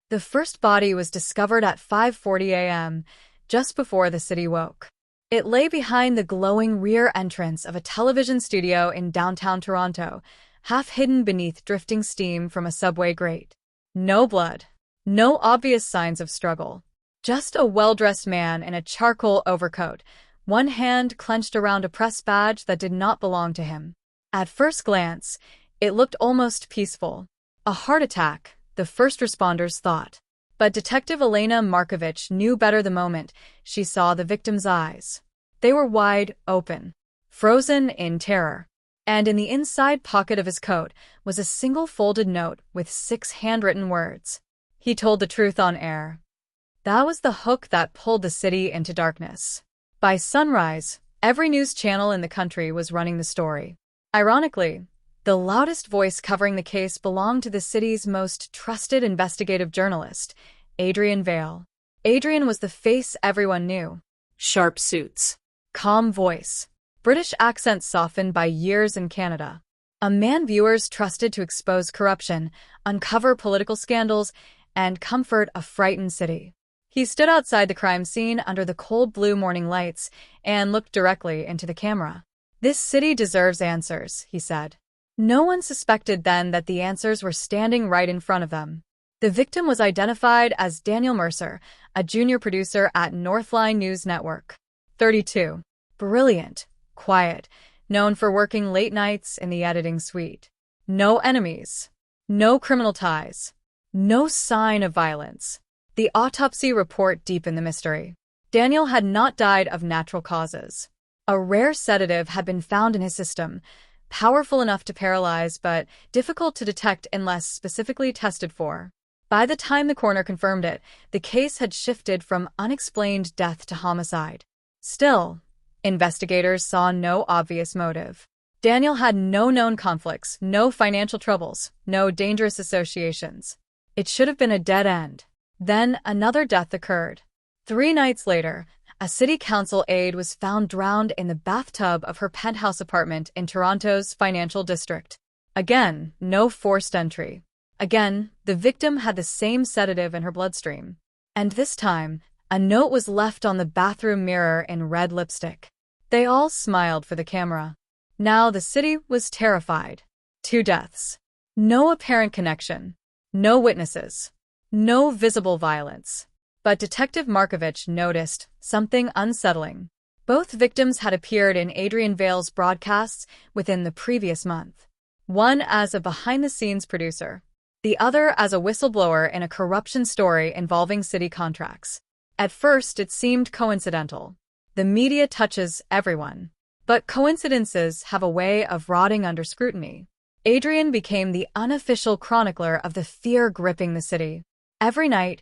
The first body was discovered at 5:40 a.m., just before the city woke. It lay behind the glowing rear entrance of a television studio in downtown Toronto, half hidden beneath drifting steam from a subway grate. No blood. No obvious signs of struggle. Just a well-dressed man in a charcoal overcoat, one hand clenched around a press badge that did not belong to him. At first glance, it looked almost peaceful. A heart attack, the first responders thought. But Detective Elena Markovich knew better the moment she saw the victim's eyes. They were wide open, frozen in terror. And in the inside pocket of his coat was a single folded note with 6 handwritten words. He told the truth on air. That was the hook that pulled the city into darkness. By sunrise, every news channel in the country was running the story. Ironically, the loudest voice covering the case belonged to the city's most trusted investigative journalist, Adrian Vale. Adrian was the face everyone knew. Sharp suits, calm voice, British accent softened by years in Canada. A man viewers trusted to expose corruption, uncover political scandals, and comfort a frightened city. He stood outside the crime scene under the cold blue morning lights and looked directly into the camera. "This city deserves answers," he said. No one suspected then that the answers were standing right in front of them. The victim was identified as Daniel Mercer, a junior producer at Northline News Network. 32. Brilliant, quiet, known for working late nights in the editing suite. No enemies. No criminal ties. No sign of violence. The autopsy report deepened the mystery. Daniel had not died of natural causes. A rare sedative had been found in his system, powerful enough to paralyze but difficult to detect unless specifically tested for. By the time the coroner confirmed it, the case had shifted from unexplained death to homicide. Still, investigators saw no obvious motive. Daniel had no known conflicts, no financial troubles, no dangerous associations. It should have been a dead end. Then another death occurred. 3 nights later, a city council aide was found drowned in the bathtub of her penthouse apartment in Toronto's financial district. Again, no forced entry. Again, the victim had the same sedative in her bloodstream. And this time, a note was left on the bathroom mirror in red lipstick. They all smiled for the camera. Now the city was terrified. 2 deaths. No apparent connection. No witnesses. No visible violence. But Detective Markovich noticed something unsettling. Both victims had appeared in Adrian Vale's broadcasts within the previous month. One as a behind-the-scenes producer, the other as a whistleblower in a corruption story involving city contracts. At first, it seemed coincidental. The media touches everyone. But coincidences have a way of rotting under scrutiny. Adrian became the unofficial chronicler of the fear gripping the city. Every night,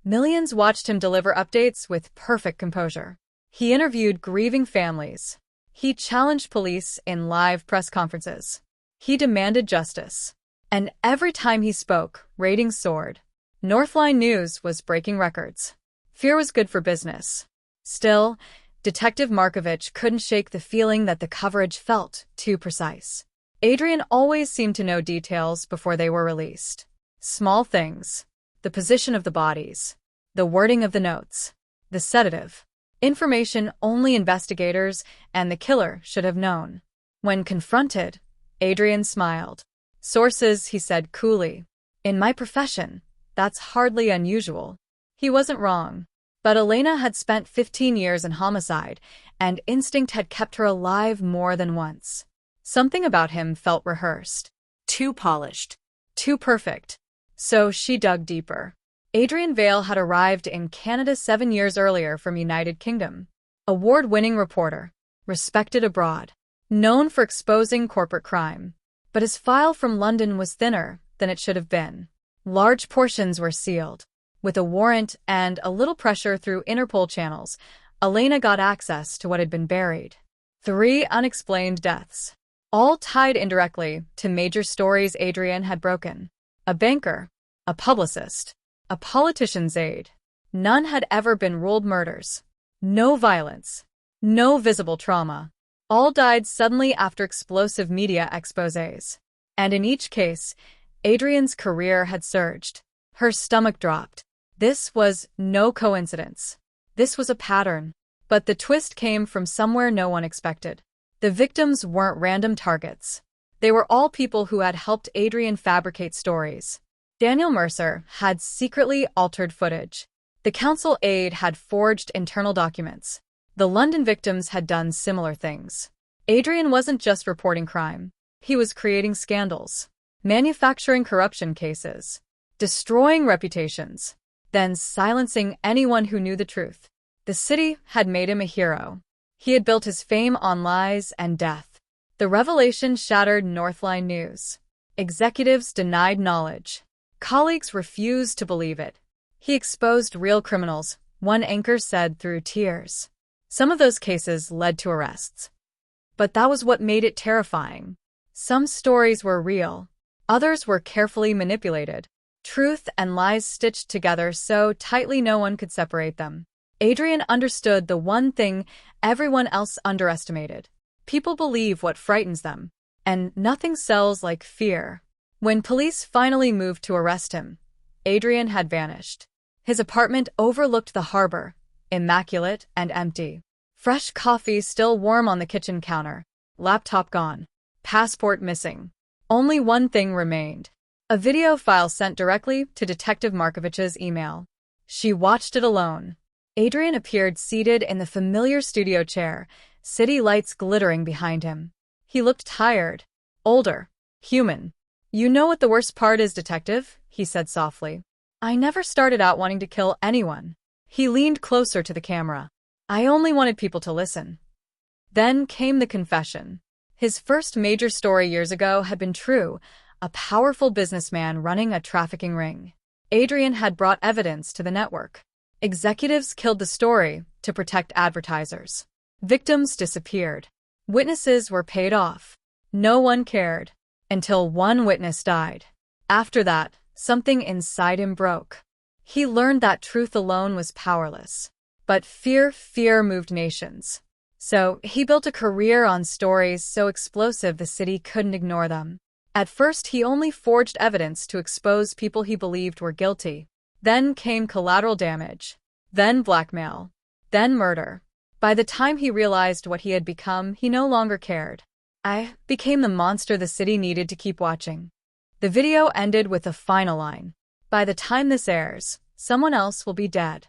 millions watched him deliver updates with perfect composure. He interviewed grieving families. He challenged police in live press conferences. He demanded justice. And every time he spoke, ratings soared. Northline News was breaking records. Fear was good for business. Still, Detective Markovich couldn't shake the feeling that the coverage felt too precise. Adrian always seemed to know details before they were released. Small things. The position of the bodies. The wording of the notes. The sedative. Information only investigators and the killer should have known. When confronted, Adrian smiled. "Sources," he said coolly. "In my profession, that's hardly unusual." He wasn't wrong. But Elena had spent 15 years in homicide, and instinct had kept her alive more than once. Something about him felt rehearsed. Too polished. Too perfect. So she dug deeper. Adrian Vale had arrived in Canada 7 years earlier from United Kingdom. Award-winning reporter. Respected abroad. Known for exposing corporate crime. But his file from London was thinner than it should have been. Large portions were sealed. With a warrant and a little pressure through Interpol channels, Elena got access to what had been buried. 3 unexplained deaths. All tied indirectly to major stories Adrian had broken. A banker, a publicist, a politician's aide. None had ever been ruled murders. No violence. No visible trauma. All died suddenly after explosive media exposés. And in each case, Adrian's career had surged. Her stomach dropped. This was no coincidence. This was a pattern. But the twist came from somewhere no one expected. The victims weren't random targets. They were all people who had helped Adrian fabricate stories. Daniel Mercer had secretly altered footage. The council aide had forged internal documents. The London victims had done similar things. Adrian wasn't just reporting crime. He was creating scandals, manufacturing corruption cases, destroying reputations, then silencing anyone who knew the truth. The city had made him a hero. He had built his fame on lies and death. The revelation shattered Northline News. Executives denied knowledge. Colleagues refused to believe it. He exposed real criminals, one anchor said through tears. Some of those cases led to arrests. But that was what made it terrifying. Some stories were real. Others were carefully manipulated. Truth and lies stitched together so tightly no one could separate them. Adrian understood the one thing everyone else underestimated. People believe what frightens them, and nothing sells like fear. When police finally moved to arrest him, Adrian had vanished. His apartment overlooked the harbor, immaculate and empty. Fresh coffee still warm on the kitchen counter. Laptop gone. Passport missing. Only one thing remained. A video file sent directly to Detective Markovich's email. She watched it alone. Adrian appeared seated in the familiar studio chair, city lights glittering behind him. He looked tired, older, human. "You know what the worst part is, Detective?" he said softly. "I never started out wanting to kill anyone." He leaned closer to the camera. "I only wanted people to listen." Then came the confession. His first major story years ago had been true, a powerful businessman running a trafficking ring. Adrian had brought evidence to the network. Executives killed the story to protect advertisers. Victims disappeared. Witnesses were paid off. No one cared. Until one witness died. After that, something inside him broke. He learned that truth alone was powerless. But fear moved nations. So he built a career on stories so explosive the city couldn't ignore them. At first, he only forged evidence to expose people he believed were guilty. Then came collateral damage. Then blackmail. Then murder. By the time he realized what he had become, he no longer cared. "I became the monster the city needed to keep watching." The video ended with a final line. "By the time this airs, someone else will be dead."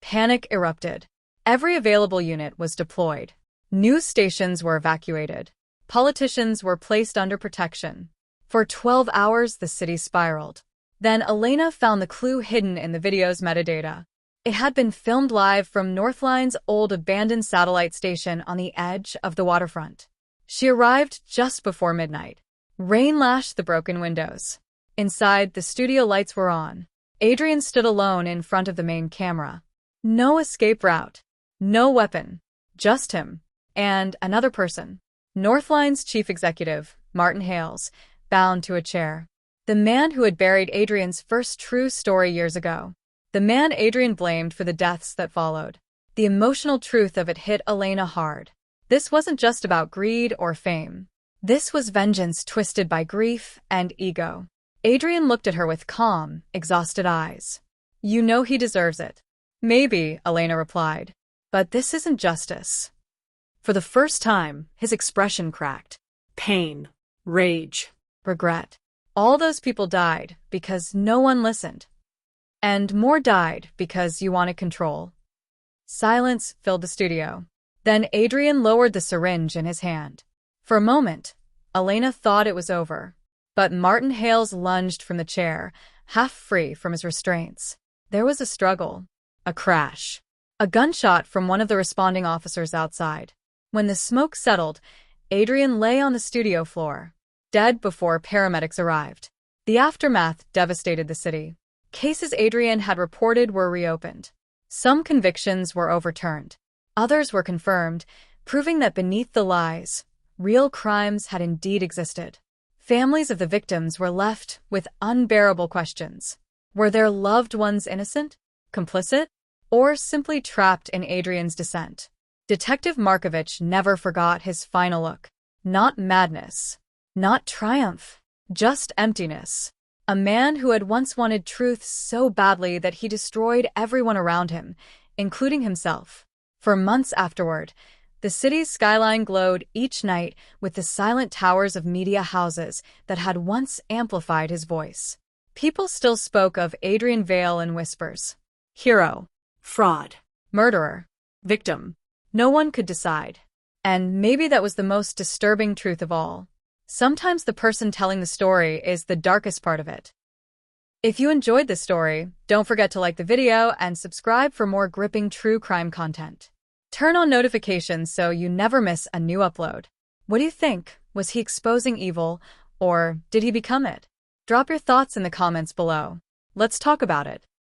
Panic erupted. Every available unit was deployed. News stations were evacuated. Politicians were placed under protection. For 12 hours, the city spiraled. Then Elena found the clue hidden in the video's metadata. It had been filmed live from Northline's old abandoned satellite station on the edge of the waterfront. She arrived just before midnight. Rain lashed the broken windows. Inside, the studio lights were on. Adrian stood alone in front of the main camera. No escape route. No weapon. Just him. And another person. Northline's chief executive, Martin Hales, bound to a chair. The man who had buried Adrian's first true story years ago. The man Adrian blamed for the deaths that followed. The emotional truth of it hit Elena hard. This wasn't just about greed or fame. This was vengeance twisted by grief and ego. Adrian looked at her with calm, exhausted eyes. "You know he deserves it." "Maybe," Elena replied. "But this isn't justice." For the first time, his expression cracked. Pain, rage, regret. All those people died because no one listened. And more died because you wanted control. Silence filled the studio. Then Adrian lowered the syringe in his hand. For a moment, Elena thought it was over. But Martin Hales lunged from the chair, half free from his restraints. There was a struggle. A crash. A gunshot from one of the responding officers outside. When the smoke settled, Adrian lay on the studio floor, dead before paramedics arrived. The aftermath devastated the city. Cases Adrian had reported were reopened. Some convictions were overturned. Others were confirmed, proving that beneath the lies, real crimes had indeed existed. Families of the victims were left with unbearable questions. Were their loved ones innocent, complicit, or simply trapped in Adrian's descent? Detective Markovich never forgot his final look. Not madness. Not triumph. Just emptiness. A man who had once wanted truth so badly that he destroyed everyone around him, including himself. For months afterward, the city's skyline glowed each night with the silent towers of media houses that had once amplified his voice. People still spoke of Adrian Vale in whispers. Hero. Fraud. Murderer. Victim. No one could decide. And maybe that was the most disturbing truth of all. Sometimes the person telling the story is the darkest part of it. If you enjoyed this story, don't forget to like the video and subscribe for more gripping true crime content. Turn on notifications so you never miss a new upload. What do you think? Was he exposing evil, or did he become it? Drop your thoughts in the comments below. Let's talk about it.